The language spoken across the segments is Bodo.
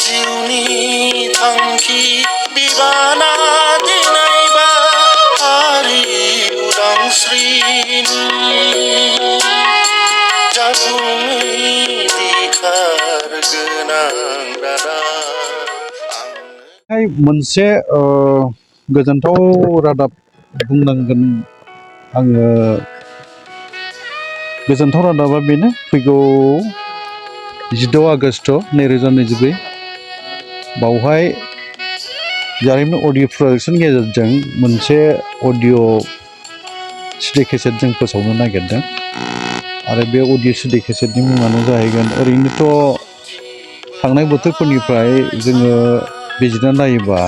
जिउनि थांखि बिबाना दिनैबा हारि उदांस्रिनि जाफुङै बिखार गोनां दाना मोनसे गोजोनथाव रादाब बुंनांगोन आङो गोजोनथाव रादाबा बेनो फैगौ 16 आगस्ट 2024 बावहाय जारिमिन अडिअ प्रडाक्शन गेजेरजों मोनसे अडिअ सिडि केसेट जों फोसावनो नागिरदों आरो बे अडिअ सिडि केसेटनि मुङानो जाहैगोन ओरैनोथ' थांनाय बोथोरफोरनिफ्राय जोङो बिजिरना नायोबा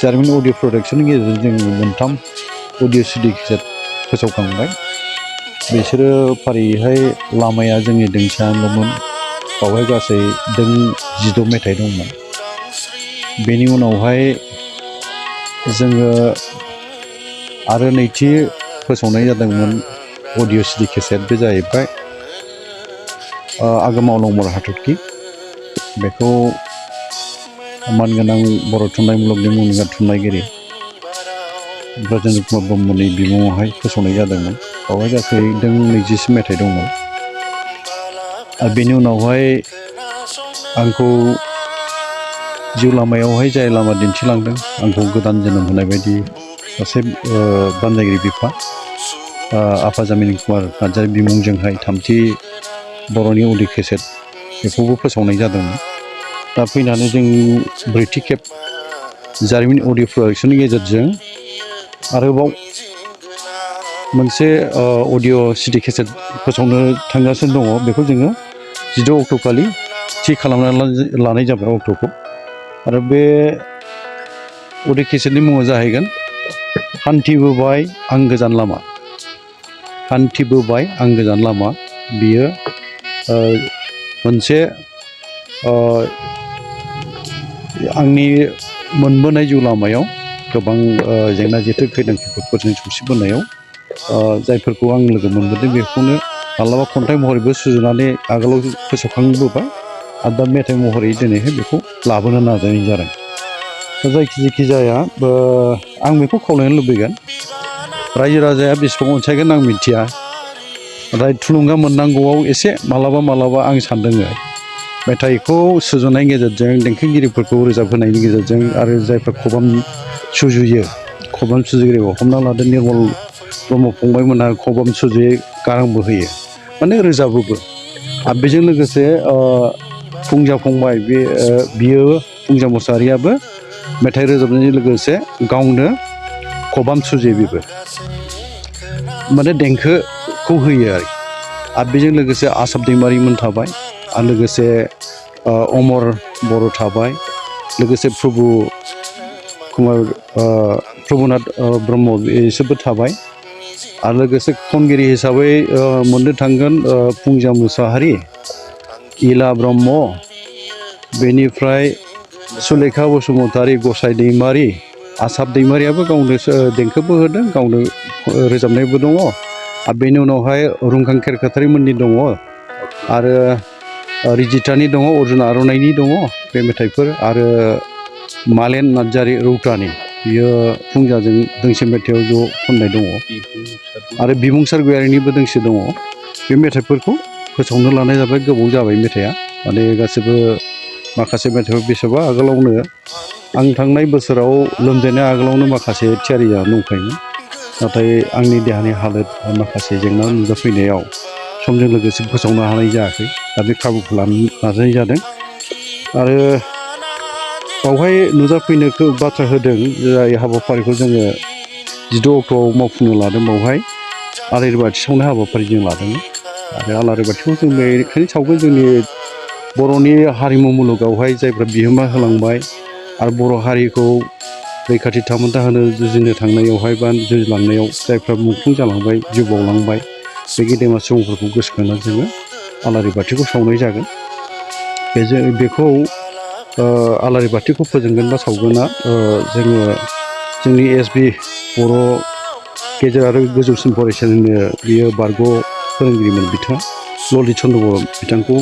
जारिमिन अडिअ प्रडाक्शननि गेजेरजों जों मोनथाम अडिअ सिडि केसेट फोसावखांबाय बिसोरो फारियैहाय लामाया जोंनि दोंसेल'मोन बावहाय गासै 16 मेथाइ दंमोन बेनि उनावहाय जोङो आरो नैथि फोसावनाय जादोंमोन अडिअ सिडि केसेट बे जाहैबाय आगोमाव लंमर हाथरखि बेखौ मानगोनां बर' थुनलाइ मुलुगनि मुंदांखा थुनलाइगिरि ब्रजेन्द्र कुमार ब्रह्मनि बिमुङावहाय फोसावनाय जादोंमोन बावहाय गासै 24 मेथाइ दंमोन आरो बेनि उनावहाय आंखौ जिउ लामायावहाय जाय लामा दिन्थिलांदों आंखौ गोदान जोनोम होनाय बायदि सासे बानजायगिरि बिफा आफा जामिन कुमार नार्जारी बिमुंजोंहाय थामथि बर'नि अडिअ केसेट बेखौबो फोसावनाय जादोंमोन दा फैनानै जों ब्रैथि खेब जारिमिन अडिअ प्रडाक्शननि गेजेरजों आरोबाव मोनसे अडिअ सिडि केसेट फोसावनो थांगासिनो दङ बेखौ जोङो 16 अक्ट' खालि थि खालामनानै लानाय जाबाय अक्ट'खौ आरो बे अडिअ केसेटनि मुङा जाहैगोन हान्थिबोबाय आं गोजान लामा हान्थिबोबाय आं गोजान लामा बियो मोनसे आंनि मोनबोनाय जिउ लामायाव गोबां जेंना जेथो खैदां खैफोदफोरजों सौसिबोनायाव जायफोरखौ आं लोगो मोनबोदों बेखौनो माब्लाबा खन्थाइ महरैबो सुजुनानै आगोलाव फोसावखांबोबाय आरो दा मेथाइ महरै दिनैहाय बेखौ लाबोनो नाजानाय जादों दा जेखि जाया आं बेखौ खावलायनो लुबैगोन रायजो राजाया बेसेबां अनसायगोन आं मिथिया नाथाय थुलुंगा मोननांगौआव एसे मालाबा आं सानदोङो मेथाइखौ सुजुनायनि गेजेरजों देंखोगिरिफोरखौ रोजाबहोनायनि गेजेरजों आरो जायफ्रा खबाम सुजुयो खबाम सुजुगिरि हमना लादो निर्मल ब्रह्म फंबायमोनहा खबाम सुजुयो गारांबो होयो माने रोजाबोबो आरो बेजों लोगोसे फुंजा फंबाय बियो फुंजा मुसाहारियाबो मेथाइ रोजाबनायजों लोगोसे गावनो खबाम सुजुयो बेबो माने देंखोखौ होयो आरो बेजों लोगोसे आसाब दैमारिमोन थाबाय आरो लोगोसे अमर बर' थाबाय लोगोसे प्रभुनाथ ब्रह्म बिसोरबो थाबाय आरो लोगोसे खनगिरि हिसाबै मोननो थांगोन फुंजा मुसाहारि इला ब्रह्म बेनिफ्राय सुलेखा बसुमतारी गसाइ दैमारि आसाब दैमारियाबो गावनो देंखोबो होदों गावनो रोजाबनायबो दङ आरो बेनि उनावहाय रुंखां खेरखातारिमोननि दङ आरो रिजितानि दङ अर्जुन आर'नाइनि दङ बे मेथाइफोर आरो मालेन नार्जारी रौतानि बियो फुंजाजों दोंसे मेथाइआव ज' खननाय दङ आरो बिबुंसार गयारिनिबो दोंसे दङ बे मेथाइफोरखौ फोसावनो लानाय जाबाय गोबाव जाबाय मेथाइआ माने गासैबो माखासे मेथाइफोर बेसेबा आगोलावनो आं थांनाय बोसोराव लोमजानाय आगोलावनो माखासे थियारि जानानै दंखायोमोन नाथाय आंनि देहानि हालोद माखासे जेंना नुजाफैनायाव समजों लोगोसे फोसावनो हानाय जायाखै दा बे खाबुखौ लानो नाजानाय जादों आरो बावहाय नुजाफैनो बाथ्रा होदों जाय हाबाफारिखौ जोङो 16 अक्ट'आव मावफुंनो लादों बावहाय आलारि बाथि सावनाय हाबाफारि जों लादों आरो आलारि बाथिखौ जों बेनिखायनो सावगोन जोंनि बर'नि हारिमु मुलुगावहाय जायफ्रा बिहोमा होलांबाय आरो बर' हारिखौ रैखाथि थामोन्था होनो जुजिनो थांनायावहाय बा जुजिलांनायाव जायफ्रा मुंख्लं जालांबाय जिउ बावलांबाय बे गेदेमा सुबुंफोरखौ गोसोखांना जोङो आलारि बाथिखौ सावनाय जागोन बेखौ आलारि बाथिखौ फोजोंगोन बा सावगोना जोङो जोंनि एसबि बर' गेजेर आरो गोजौसिन फरायसालिनि बियो बारग' फोरोंगिरिमोन बिथाङा ललित चन्द्र बर' बिथांखौ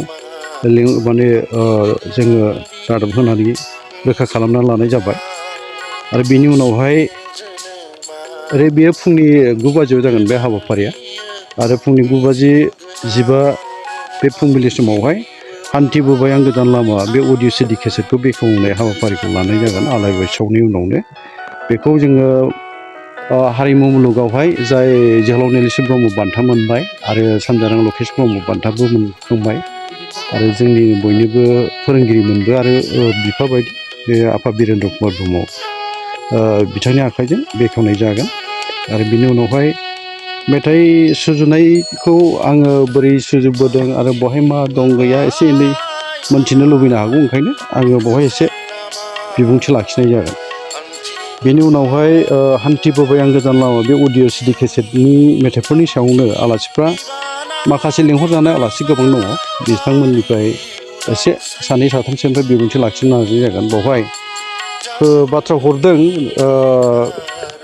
माने जोङो रादाब होनानै रोखा खालामना लानाय जाबाय आरो बेनि उनावहाय बेयो फुंनि 9 बाजियाव जागोन बे हाबाफारिया आरो फुंनि 9:15 बे फुंबिलि समावहाय हान्थिबोबाय आं गोदान लामा बे अडिअ सिडि केसेटखौ बेखेवनाय हाबाफारिखौ लानाय जागोन आलाय बैसावनि उनावनो बेखौ जोङो हारिमु मुलुगावहाय जाय जोहोलाव नीलेश्वर ब्रह्म बान्था मोनबाय आरो सानजारां लकेश ब्रह्म बान्थाबो मोनखांबाय आरो जोंनि बयनिबो फोरोंगिरिमोनबो आरो बिफा बायदि बे आफा बिरेन्द्र कुमार ब्रह्म बिथांनि आखाइजों बेखेवनाय जागोन आरो बिनि उनावहाय मेथाइ सुजुनायखौ आङो बोरै सुजुबोदों आरो बहाय मा दं गैया एसे एनै मोनथिनो लुबैनो हागौ ओंखायनो आङो बहाय एसे बिबुंथि लाखिनाय जागोन बेनि उनावहाय हान्थिबोबाय आं गोजान लामा बे अडिअ सिडि केसेटनि मेथाइफोरनि सायावनो आलासिफ्रा माखासे लेंहरजानाय आलासि गोबां दङ बिथांमोननिफ्राय एसे सानै साथामसोनिफ्राय बिबुंथि लाखिनो नाजानाय जागोन बेवहाय बाथ्रा हरदों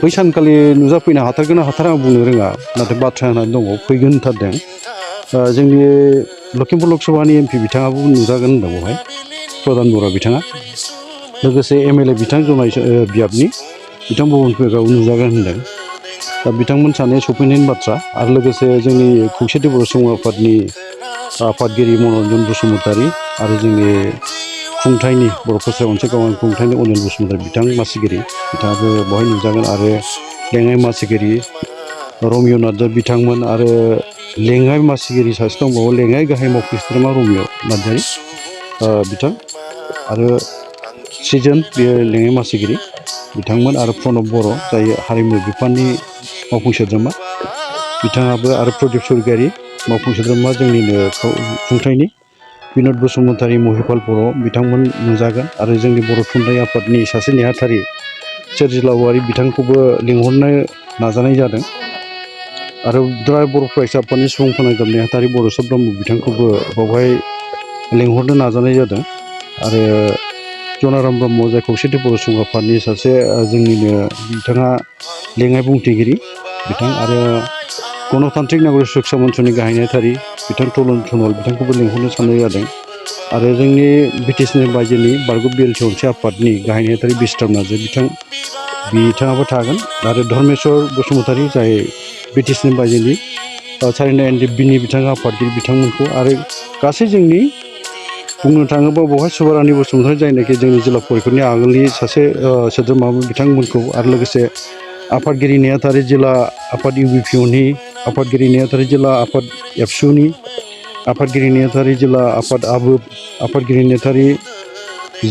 बै सानखालि नुजाफैनो हाथारगोन ना हाथारा आं बुंनो रोङा नाथाय बाथ्रा होनानै दङ फैगोन होनथारदों जोंनि लखिमपुर लक सभानि एमपि बिथाङाबो नुजागोन होनदों बेवहाय प्रधान बर' बिथाङा लोगोसे एमएलए बिथां जनाय बियाबनि बिथां भुबन पेगुआबो नुजागोन होनदों दा बिथांमोन सानैया सफैनायनि बाथ्रा आरो लोगोसे जोंनि खौसेथि बर' सुबुं आफादनि आफादगिरि मनरन्जन बसुमतारी आरो जोंनि खुंथायनि बर' फोसाब मोनसे गावारि खुंथायनि अनिल बसुमतारी बिथां मासिगिरि बिथाङाबो बेवहाय नुजागोन आरो लेङाइ मासिगिरि रमिय' नार्जारि बिथांमोन आरो लेङाइ मासिगिरि सासे दंबावो लेङाइ गाहाय मावखि सोद्रोमा रमिय' नार्जारि बिथां आरो सिजोन बेयो लेङाइ मासिगिरि बिथांमोन आरो प्रणब बर' जाय हारिमु बिफाननि मावफुं सोद्रोमा बिथाङाबो आरो प्रदीप स्वरगियारि मावफुं सोद्रोमा जोंनिनो खुंथायनि बिनद बसुमतारी महिपाल बर' बिथांमोन नुजागोन आरो जोंनि बर' थुनलाइ आफादनि सासे नेहाथारि सोरजिला औवारि बिथांखौबो लिंहरनो नाजानाय जादों आरो दुलाराय बर' फरायसा आफादनि सुबुं फोनांजाब नेहाथारि बड'सा ब्रह्म बिथांखौबो बावहाय लिंहरनो नाजानाय जादों आरो जनाराम ब्रह्म जाय खौसेथि बर' सुबुं आफादनि सासे जोंनिनो बिथाङा लेङाइ बुंथिगिरि बिथां आरो गणतान्त्रिक नागरिक सुरक्षा मन्चनि गाहाय नेहाथारि बिथां तरुन सनवाल बिथांखौबो लिंहरनो साननाय जादों आरो जोंनि बिटिसिनि बायजोनि बारग' बिएलटि अनसाय आफादनि गाहाय नेहाथारि बिस्राम नार्जारि बिथाङाबो थागोन आरो धर्मेश्वर बसुमतारी जाय बिटिसिनि बायजोनि चाइना एनडिएफबिनि बिथाङा आफादगिरि बिथांमोनखौ आरो गासै जोंनि बुंनो थाङोबा बेवहाय सुभारानि बसुमतारी जायनाखि जोंनि जिल्ला परिषदनि आगोलनि सासे सोद्रोमामोन बिथांमोनखौ आरो लोगोसे आफादगिरि नेहाथारि जिल्ला आफाद इउबिपिअनि आफादगिरि नेहाथारि जिल्ला आफाद एबसुनि आफादगिरि नेहाथारि जिल्ला आफाद आबोब आफादगिरि नेहाथारि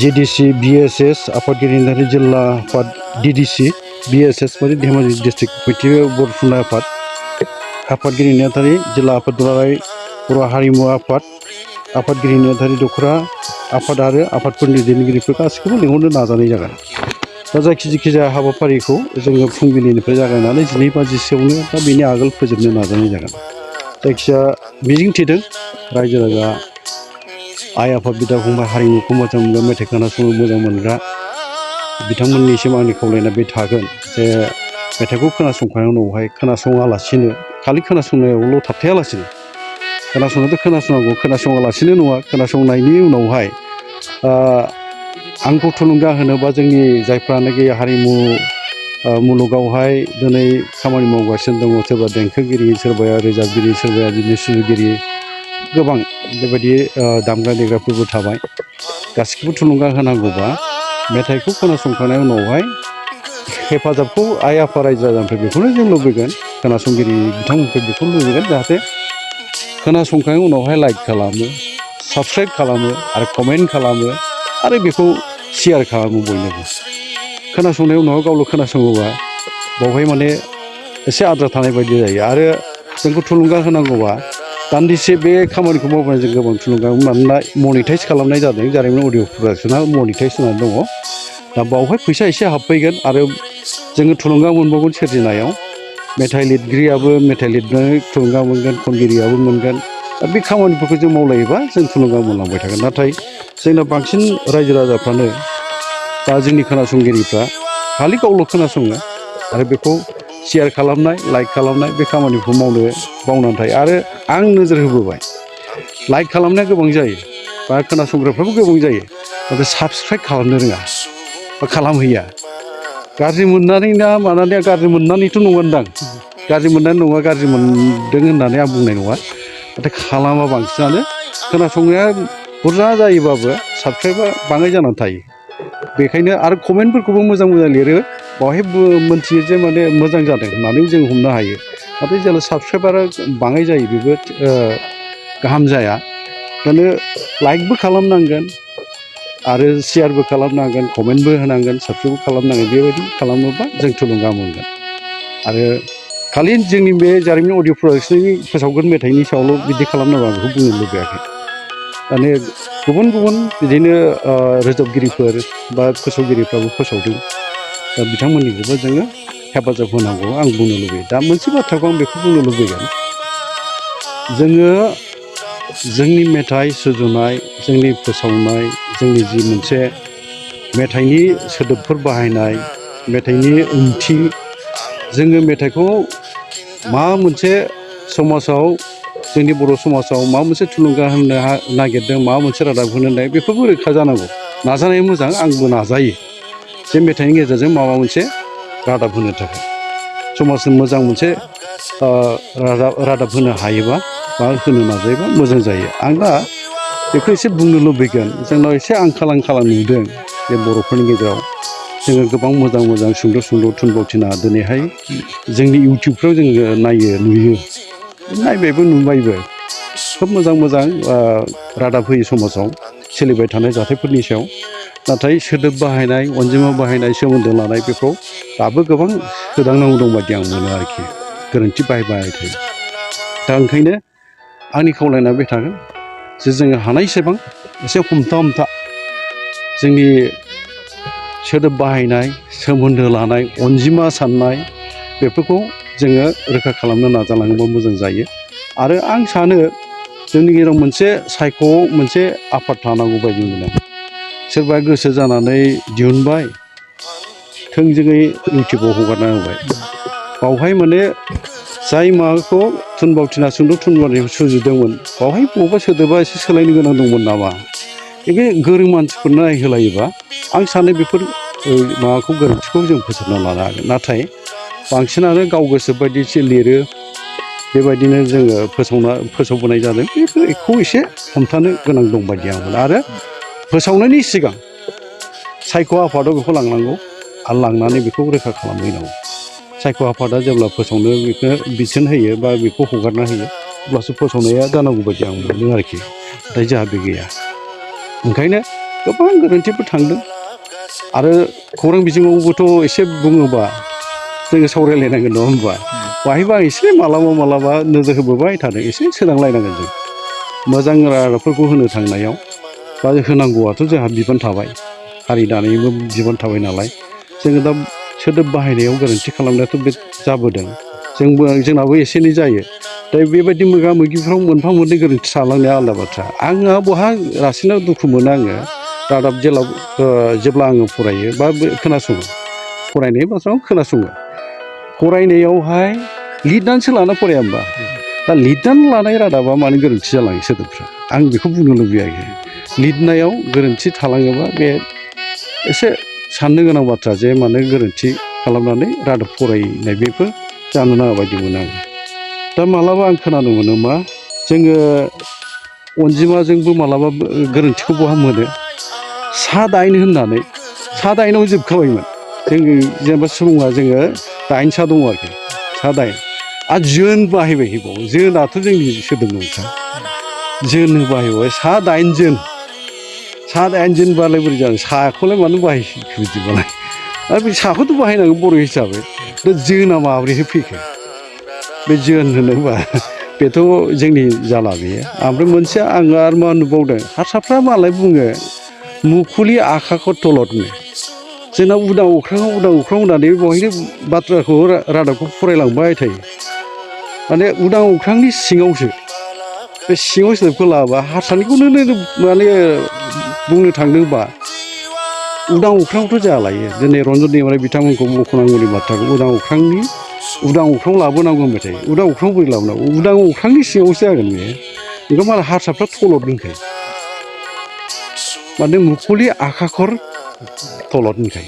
जिडिसि बिएसएस आफादगिरि नेहाथारि जिल्ला आफाद डिडिसि बिएसएस बायदि धेमाजि डिस्ट्रिक्ट कमिटि बर' थुनलाइ आफाद आफादगिरि नेहाथारि जिल्ला आफाद दुलाराय बर' हारिमु आफाद आफादगिरि नेहाथारि दख'रा आफाद आरो आफादफोरनि दैदेनगिरिफोर गासैखौबो लिंहरनो नाजानाय जागोन दा जायखिजाया हाबाफारिखौ जोङो फुंबिलिनिफ्राय जागायनानै 12 बाजिसोआवनो बा बेनि आगोल फोजोबनो नाजानाय जागोन जायखिजाया मिजिं थिदों रायजो राजा आइ आफा बिदा फंबाय हारिमुखौ मोजां मोनग्रा मेथाइ खोनासंनो मोजां मोनग्रा बिथांमोननिसिम आंनि खावलायनाय बे थागोन जे मेथाइखौ खोनासंखांनायनि उनावहाय खोनासङालासिनो खालि खोनासंनायावल' थाबथायालासिनो खोनासंनायाथ' खोनासंनांगौ खोनासङालासिनो नङा खोनासंनायनि उनावहाय आंखौ थुलुंगा होनोबा जोंनि जायफ्रानोखि हारिमु मुलुगावहाय दिनै खामानि मावगासिनो दङ सोरबा देंखोगिरि सोरबाया रोजाबगिरि सोरबाया बिदिनो सुजुगिरि गोबां बेबायदि दामग्रा देग्राफोरबो थाबाय गासिखौबो थुलुंगा होनांगौबा मेथाइखौ खोनासंखांनायनि उनावहाय हेफाजाबखौ आइ आफा रायजो राजानिफ्राय बेखौनो जों लुबैगोन खोनासंगिरि बिथांमोननिफ्राय बेखौनो लुबैगोन जाहाथे खोनासंखांनायनि उनावहाय लाइक खालामो साबसक्राइब खालामो आरो कमेन्ट खालामो आरो बेखौ शेयार खालामो बयनोबो खोनासंनायनि उनाव गावल' खोनासङोबा बावहाय माने एसे आद्रा थानाय बायदि जायो आरो जोंखौ थुलुंगा होनांगौबा दान्दिसे बे खामानिखौ मावबाय जों गोबां थुलुंगा मानोना मनिटाइज खालामनाय जादों जारिमिन अडिअ प्रडाक्सना मनिटाइज होनानै दङ दा बावहाय फैसा एसे हाबफैगोन आरो जोङो थुलुंगा मोनबावगोन सोरजिनायाव मेथाइ लिरगिरियाबो मेथाइ लिरनानै थुलुंगा मोनगोन खनगिरियाबो मोनगोन दा बे खामानिफोरखौ जों मावलायोबा जों थुलुंगा मोनलांबाय थागोन नाथाय जोंना बांसिन रायजो राजाफ्रानो बा जोंनि खोनासंगिरिफ्रा खालि गावल' खोनासङो आरो बेखौ शेयार खालामनाय लाइक खालामनाय बे खामानिखौ मावनो बावनानै थायो आरो आं नोजोर होबोबाय लाइक खालामनाया गोबां जायो बा खोनासंग्राफ्राबो गोबां जायो नाथाय साबसक्राइब खालामनो रोङा बा खालामहैया गाज्रि मोननानै ना मानानै गाज्रि मोननानैथ' नङादां गाज्रि मोननानै नङा गाज्रि मोनदों होननानै आं बुंनाय नङा नाथाय खालामा बांसिनानो खोनासंनाया बुरजा जायोबाबो साबसक्राइबा बाङाय जानानै थायो बेखायनो आरो कमेन्टफोरखौबो मोजां मोजां लिरो बावहाय मोनथियो जे माने मोजां जादों होननानै जों हमनो हायो नाथाय जेला साबसक्राइबारा बाङाय जायो बेबो गाहाम जाया ओंखायनो लाइकबो खालामनांगोन आरो शेयारबो खालामनांगोन कमेन्टबो होनांगोन साबसक्राइबबो खालामनांगोन बेबायदि खालामोबा जों थुलुंगा मोनगोन आरो खालि जोंनि बे जारिमिन अडिअ प्रडाक्सननि फोसावगोन मेथाइनि सायावल' बिदि खालामनांगौ आं बेखौ बुंनो लुबैयाखै माने गुबुन गुबुन बिदिनो रोजाबगिरिफोर बा फोसावगिरिफ्राबो फोसावदों दा बिथांमोननिखौबो जोङो हेफाजाब होनांगौ आं बुंनो लुबैयो दा मोनसे बाथ्राखौ आं बेखौ बुंनो लुबैगोन जोङो जोंनि मेथाइ सुजुनाय जोंनि फोसावनाय जोंनि जि मोनसे मेथाइनि सोदोबफोर बाहायनाय मेथाइनि ओंथि जोङो मेथाइखौ मा मोनसे समाजाव जोंनि बर' समाजाव मा मोनसे थुलुंगा होनो नागिरदों मा मोनसे रादाब होनो नागिरदों बेफोरबो रोखा जानांगौ नाजानाया मोजां आंबो नाजायो जे मेथाइनि गेजेरजों माबा मोनसे रादाब होनो थाखाय समाजनो मोजां मोनसे रादाब होनो हायोबा बा होनो नाजायोबा मोजां जायो आं दा बेखौ एसे बुंनो लुबैगोन जोंनाव एसे आंखाल नुदों जे बर'फोरनि गेजेराव जोङो गोबां मोजां मोजां सुंद' थुनफावथिना दिनैहाय जोंनि इउटुबफ्राव जोङो नुयो नायबायबो नुबायबो खोब मोजां रादाब होयो समाजाव सोलिबाय थानाय जाथायफोरनि सायाव नाथाय सोदोब बाहायनाय अनजिमा बाहायनाय सोमोन्दो लानाय बेखौ दाबो गोबां सोदांनांगौ दं बायदि आं मोनो आरोखि गोरोन्थि बाहायबाय थायो दा ओंखायनो आंनि खावलायनाया बे थागोन जे जोङो हानायसेबां एसे हमथा जोंनि सोदोब बाहायनाय सोमोन्दो लानाय अनजिमा साननाय बेफोरखौ जोङो रोखा खालामनो नाजालाङोबा मोजां जायो आरो आं सानो जोंनि गेजेराव मोनसे आफाद थानांगौ बायदि मोनो सोरबा गोसो जानानै दिहुनबाय थोंजोङै इउटुबाव हगारना होबाय बावहाय माने जाय माबाखौ थुनफावथिना सुंद' थुनफावथिना सुजुदोंमोन बावहाय बबेबा सोदोबा एसे सोलायनो गोनां दंमोन नामा बे गोरों मानसिफोरनो नायहोलायोबा आं सानो बेफोर माबाखौ गोरोन्थिखौ जों फोसाबना लानो हागोन नाथाय बांसिनानो गाव गोसो बायदिसो लिरो बेबायदिनो जोङो फोसावबोनाय जादों बेखौ एसे हमथानो गोनां दं बायदि आं मोनो आरो फोसावनायनि सिगां सायख' आफादाव बेखौ लांनांगौ आरो लांनानै बेखौ रोखा खालामहैनांगौ सायख' आफादा जेब्ला फोसावनो बेखौ बिथोन होयो बा बेखौ हगारना होयो अब्लासो फोसावनाया जानांगौ बायदि आं मोनो आरोखि नाथाय जोंहा बे गैया ओंखायनो गोबां गोरोन्थिफोर थांदों आरो खौरां बिजोङावबोथ' एसे बुङोबा जोङो सावरायलायनांगोन नङा होमबा बाहायबा एसे मालाबा नोजोर होबोबाय थादों एसे सोदांलायनांगोन जों मोजां रादाबफोरखौ होनो थांनायाव बा होनांगौआथ' जोंहा बिबान थाबाय हारि दानायनिबो बिबान थाबाय नालाय जोङो दा सोदोब बाहायनायाव गोरोन्थि खालामनायाथ' बे जाबोदों जोंनाबो एसे एनै जायो दा बेबायदि मोगा मोगिफ्राव मोनफा मोननै गोरोन्थि थालांनाया आलादा बाथ्रा आंहा बहा रासिनाव दुखु मोनो आङो रादाब जेब्ला आङो फरायो बा खोनासङो फरायनाय बाथ्राखौ खोनासङो फरायनायावहाय लिरनानैसो लाना फराया होमबा दा लिरनानै लानाय रादाबा मानो गोरोन्थि जालाङो सोदोबफ्रा आं बेखौ बुंनो लुबैयाखै लिरनायाव गोरोन्थि थालाङोबा बे एसे साननो गोनां बाथ्रा जे मानो गोरोन्थि खालामनानै रादाब फरायनाय बेफोर जानो नाङा बायदि मोनो आङो दा मालाबा आं खोनानो मोनो मा जोङो अनजिमाजोंबो मालाबा गोरोन्थिखौ बहा मोनो 7-8 होननानै 7-8आव जोबखाबायमोन जोङो जेनेबा सुबुङा जोङो 8 दङ आरोखि 7-8 आरो जोन बाहायबाय जोनाथ' जोंनि सोदोब नंखा जोन बाहायबाय 7-8 जोन 7-8 जोन बालाय बोरै जानो साखौलाय मानो बाहायखो बिदिबालाय आरो बे साखौथ' बाहायनांगौ बर' हिसाबै दा जोना माब्रैहाय फैखो बे जोन होनोबा बेथ' जोंनि जाला बेयो ओमफ्राय मोनसे आङो आरो मा नुबावदों हारसाफ्रा मालाय बुङो मुखुलि आखाखौ तलतनो जोंना उदां अख्राङाव होननानै बहायनो बाथ्राखौ रादाबखौ फरायलांबाय थायो माने उदां अख्रांनि सिङावसो बे सिङाव सोदोबखौ लाबा हारसानिखौनो माने बुंनो थांदोंबा उदां अख्राङावथ' जोंहा लायो दिनै रन्जन दैमारि बिथांमोनखौ मख'नांगौनि बाथ्राखौ उदां अख्राङाव लाबोनांगौ होनबाय थायो उदां अख्राङाव बोरै लाबोनांगौ उदां अख्रांनि सिङावसो जागोन बेयो बेखौ मालाय हारसाफ्रा तलत होनखायो माने मुखुलि आखाखर तलतनिखाय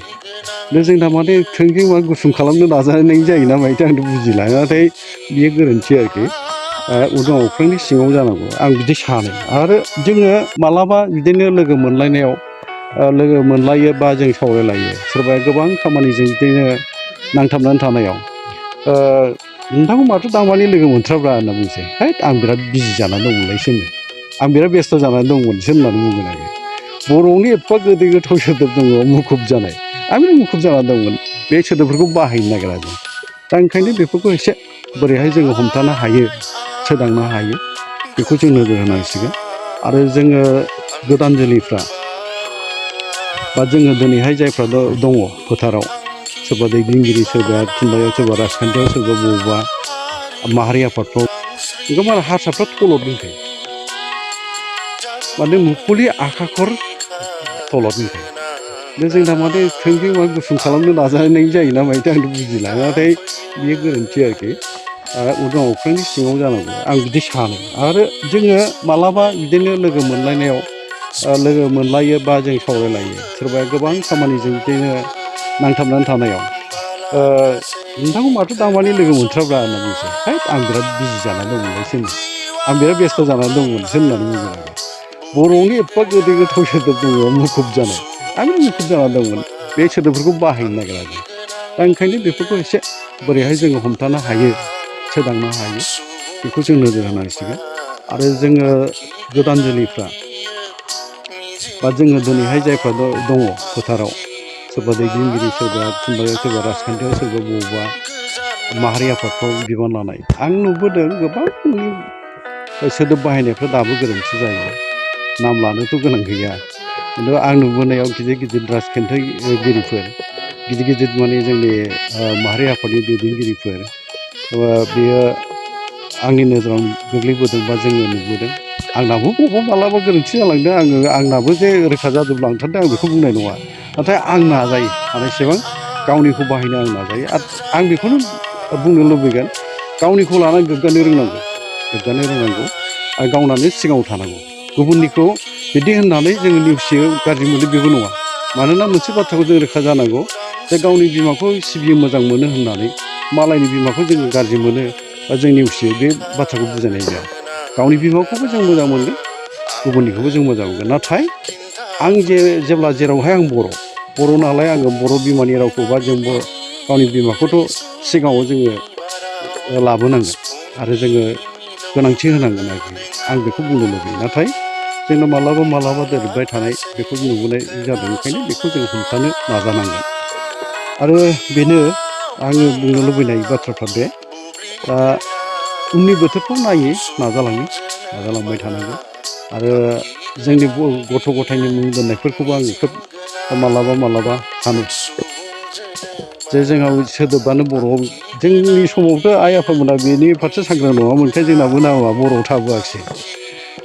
जोंना माने थोंजों मा गुसुं खालामनो नाजानाय जायो ना मायोथाय आंथ' बुजिला नाथाय बियो गोरोन्थि आरोखि उदां अख्रांनि सिङाव जानांगौ आं बिदि सानो आरो जोङो मालाबा बिदिनो लोगो मोनलायनायाव लोगो मोनलायो बा जों सावरायलायो सोरबाया गोबां खामानिजों बिदिनो नांथाबनानै थानायाव नोंथांखौ माथो दामानि लोगो मोनथ्राब्रा होनना बुंसै हैद आं बिराद बिजि जानानै दंमोनलायसो होनो आं बिराद बेस्थ' जानानै दंमोनसो होननानै बुंगोन आरो बर'नि एफा गोदै गोथाव सोदोब दङ मुखुब जानाय आं मुखुब जानानै दंमोन बे सोदोबफोरखौ बाहायनो नागिरा जों दा ओंखायनो बेफोरखौ एसे बोरैहाय जोङो हमथानो हायो सोदांनो हायो बेखौ जों नोजोर होनांसिगोन आरो जोङो गोदान जोलैफ्रा बा जोङो दिनैहाय जायफ्रा दङ फोथाराव सोरबा दैदेनगिरि सोरबा थुनलाइयाव सोरबा राजखान्थियाव सोरबा बबेबा माहारि आफादफ्राव बेखौ माने हारसाफ्रा तलतनिखाय माने मुखुलि आखाखर तलतनिखाय जोंना माने थोंजों मा गुसुं खालामनो नाजानाय जायो ना मायोथाय आंथ' बुजिला नाथाय बियो गोरोन्थि आरोखि उदां अख्रांनि सिङाव जानांगौ आं बिदि सानो आरो जोङो मालाबा बिदिनो लोगो मोनलायनायाव लोगो मोनलायो बा जों सावरायलायो सोरबाया गोबां खामानिजों बिदिनो नांथाबनानै थानायाव नोंथांखौ माथो दामानि लोगो मोनथ्राब्रा होनना बुंसै हैद आं बिराद बिजि जानानै दंमोनलायसो होनो आं बिराद बेस्थ' जानानै दंमोनसो होननानै बुंगोन आरो बर'नि एफा गोदै गोथाव सोदोब दङ मुखुब जानाय आं मुखुब जानानै दंमोन बे सोदोबफोरखौ बाहायनो नागिरा जों दा ओंखायनो बेफोरखौ एसे बोरैहाय जोङो हमथानो हायो सोदांनो हायो बेखौ जों नोजोर होनांसिगोन आरो जोङो गोदान जोलैफ्रा बा जोङो दिनैहाय जायफ्रा दङ फोथाराव सोरबा दैदेनगिरि सोरबा थुनलाइयाव सोरबा राजखान्थियाव सोरबा बबेबा माहारि आफादफ्राव बिबान लानाय आं नुबोदों गोबां सोदोब बाहायनायफ्रा दाबो गोरोन्थि जायो नाम लानोथ' गोनां गैया खिन्थु आं नुबोनायाव गिदिर गिदिर राजखान्थिगिरिफोर गिदिर गिदिर माने जोंनि माहारि आफादनि दैदेनगिरिफोर बेयो आंनि नोजोराव गोग्लैबोदों बा जोङो नुबोदों आंनाबो बबेबा मालाबा गोरोन्थि जालांदों आंनाबो जे रोखा जाजोबलांथारदों आं बेखौ बुंनाय नङा नाथाय आं नाजायो हानायसेबां गावनिखौ बाहायनो आं नाजायो आरो आं बेखौनो बुंनो लुबैगोन गावनिखौ लानानै गोग्गानो रोंनांगौ आरो गावनानो सिगाङाव थानांगौ गुबुननिखौ बिदि होननानै जोङो नेवसियो गाज्रि मोनो बेबो नङा मानोना मोनसे बाथ्राखौ जों रोखा जानांगौ जे गावनि बिमाखौ सिबियो मोजां मोनो होननानै मालायनि बिमाखौ जोङो गाज्रि मोनो बा जों नेवसियो बे बाथ्राखौ बुजायनाय जाया गावनि बिमाखौबो जों मोजां मोनगोन गुबुननिखौबो जों मोजां मोनगोन नाथाय आं जेब्ला जेरावहाय आं बर' नालाय आङो बर' बिमानि रावखौ बा जों गावनि बिमाखौथ' सिगाङाव जोङो लाबोनांगोन आरो जोङो गोनांथि होनांगोन आरोखि आं बेखौ बुंनो लुबैयो नाथाय जोंनो मालाबा दोरोदबाय थानाय बेखौ नुबोनाय जादों ओंखायनो बेखौ जों हमथानो नाजानांगोन आरो बेनो आङो बुंनो लुबैनाय बाथ्राफ्रा बे दा उननि बोथोरफ्राव नाजालांबाय थानांगोन आरो जोंनि गथ' गथायनि मुं दोननायफोरखौबो आङो खोब मालाबा सानो जे जोंहा सोदोबानो बर'आव जोंनि समावथ' आइ आफामोना बेनि फारसे सांग्रां नङामोनखाय जोंनाबो नामा बर'आव थाबोआखिसै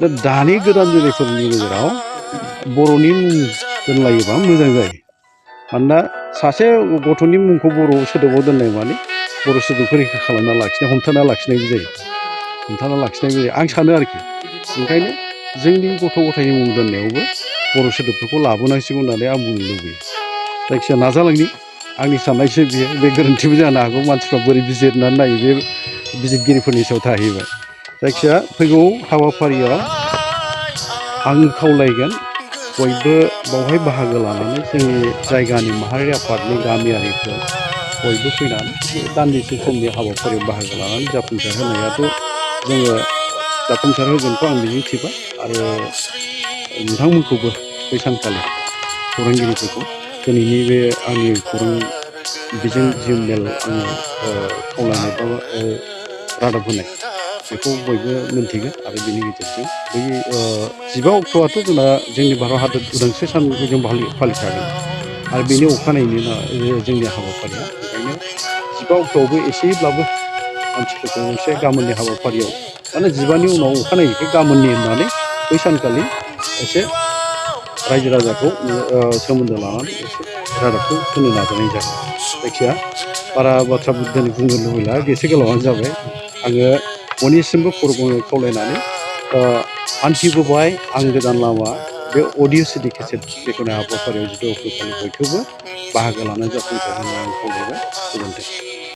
दा दानि गोदान जोलैफोरनि गेजेराव बर'नि मुं दोनलायोबा मोजां जायो मानोना सासे गथ'नि मुंखौ बर' सोदोबाव दोननाय माने बर' सोदोबखौ रैखा खालामना लाखिनाय हमथाना लाखिनायबो जायो आं सानो आरोखि ओंखायनो जोंनि गथ' गथायनि मुं दोननायावबो बर' सोदोबफोरखौ लाबोनांसिगौ होननानै आं बुंनो लुबैयो जायखिजाया नाजालांनि आंनि साननायसो बियो बे गोरोन्थिबो जानो हागौ मानसिफ्रा बोरै बिजिरनानै नायो बे बिजिरगिरिफोरनि सायाव थाहैबाय जायखिजाया फैगौ हाबाफारियाव आं खावलायगोन बयबो बावहाय बाहागो लानानै जोंनि जायगानि माहारि आफादनि गामियारिफोर बयबो फैनानै दान्दिसे समनि हाबाफारियाव बाहागो लानानै जाफुंसार होनायाथ' जोङो जाफुंसार होगोनखौ आं मिजिंथिबाय आरो नोंथांमोनखौबो बै सानखालि खौरांगिरिफोरखौ दिनैनि बे आंनि खौरां बिजों जि मेल आङो खावलायनाय बा रादाब होनाय बेखौ बयबो मोनथिगोन आरो बेनि गेजेरजों बै 15 अक्ट'आथ' जोंना जोंनि भारत हादर उदांस्रि सानखौ जों फालिखागोन आरो बेनि अखानायैनो जोंनि हाबाफारिया ओंखायनो 15 अक्ट'आवबो एसेब्लाबो मानसिफोरखौ एसे गाबोननि हाबाफारियाव माने 15नि उनाव अखानायैखाय गाबोननि होननानै बै सानखालि एसे रायजो राजाखौ सोमोन्दो लानानै एसे रादाबखौ होनो नाजानाय जागोन जायखिया बारा बाथ्रा दिनै बुंनो लुबैला एसे गोलावानो जाबाय आङो बयनिसिमबो खौरां खावलायनानै हान्थिबोबाय आं गोदान लामा बे अडिअ सिडि केसेट बेखौनो हाबाफारियाव 6 अक्ट'खालि बयखौबो बाहागो लानो जाफुंसार होनो आं खावलायबाय। गोजोन्थों।